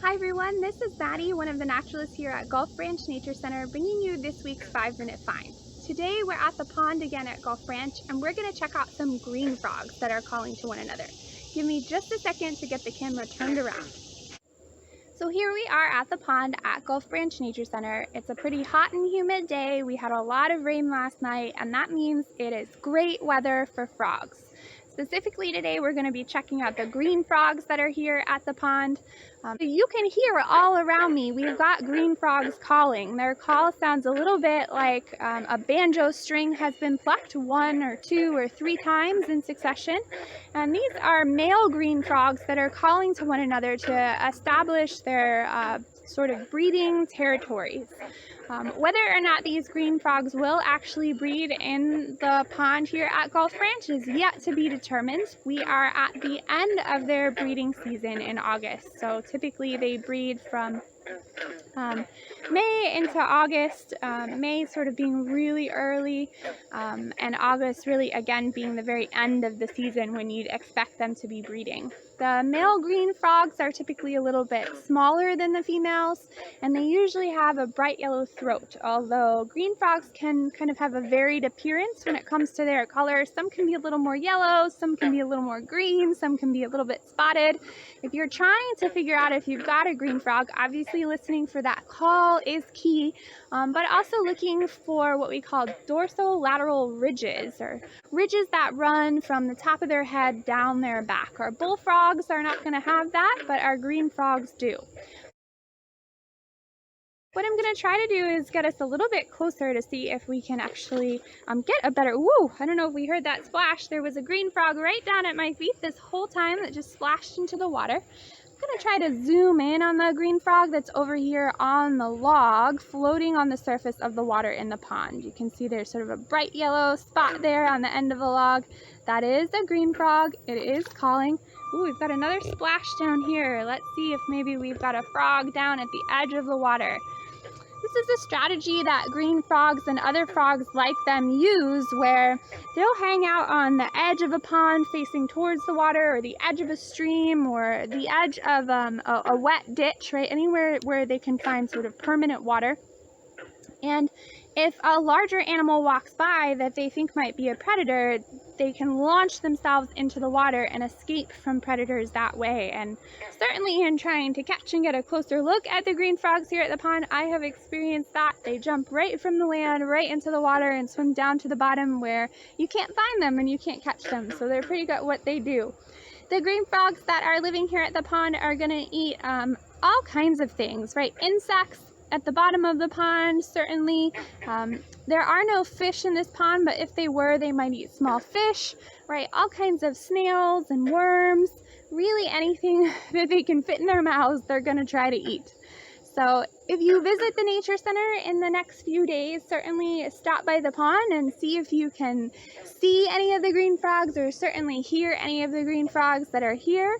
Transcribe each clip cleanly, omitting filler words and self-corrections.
Hi everyone, this is Maddie, one of the naturalists here at Gulf Branch Nature Center, bringing you this week's 5-minute find. Today we're at the pond again at Gulf Branch, and we're going to check out some green frogs that are calling to one another. Give me just a second to get the camera turned around. So here we are at the pond at Gulf Branch Nature Center. It's a pretty hot and humid day. We had a lot of rain last night, and that means it is great weather for frogs. Specifically today, we're going to be checking out the green frogs that are here at the pond. You can hear all around me, we've got green frogs calling. Their call sounds a little bit like a banjo string has been plucked 1 or 2 or 3 times in succession. And these are male green frogs that are calling to one another to establish their sort of breeding territories. Whether or not these green frogs will actually breed in the pond here at Gulf Branch is yet to be determined. We are at the end of their breeding season in August, so typically they breed from May into August, May sort of being really early, and August really again being the very end of the season when you'd expect them to be breeding. The male green frogs are typically a little bit smaller than the females, and they usually have a bright yellow throat, although green frogs can kind of have a varied appearance when it comes to their color. Some can be a little more yellow, some can be a little more green, some can be a little bit spotted. If you're trying to figure out if you've got a green frog, obviously listening for that call is key, but also looking for what we call dorsolateral ridges, or ridges that run from the top of their head down their back. Our bullfrogs are not going to have that, but our green frogs do. What I'm going to try to do is get us a little bit closer to see if we can actually get a better, I don't know if we heard that splash. There was a green frog right down at my feet this whole time that just splashed into the water. I'm going to try to zoom in on the green frog that's over here on the log, floating on the surface of the water in the pond. You can see there's sort of a bright yellow spot there on the end of the log. That is a green frog. It is calling. Ooh, we've got another splash down here. Let's see if maybe we've got a frog down at the edge of the water. This is a strategy that green frogs and other frogs like them use, where they'll hang out on the edge of a pond facing towards the water, or the edge of a stream, or the edge of a wet ditch, right? Anywhere where they can find sort of permanent water. And if a larger animal walks by that they think might be a predator, they can launch themselves into the water and escape from predators that way. And certainly in trying to catch and get a closer look at the green frogs here at the pond, I have experienced that. They jump right from the land, right into the water, and swim down to the bottom where you can't find them and you can't catch them. So they're pretty good at what they do. The green frogs that are living here at the pond are going to eat all kinds of things, right? Insects at the bottom of the pond, certainly. There are no fish in this pond, but if they were, they might eat small fish, right? All kinds of snails and worms, really anything that they can fit in their mouths, they're gonna try to eat. So if you visit the Nature Center in the next few days, certainly stop by the pond and see if you can see any of the green frogs, or certainly hear any of the green frogs that are here.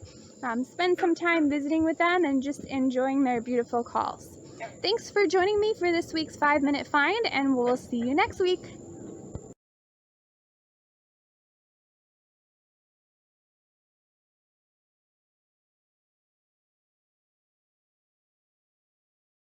Spend some time visiting with them and just enjoying their beautiful calls. Thanks for joining me for this week's 5-minute find, and we'll see you next week.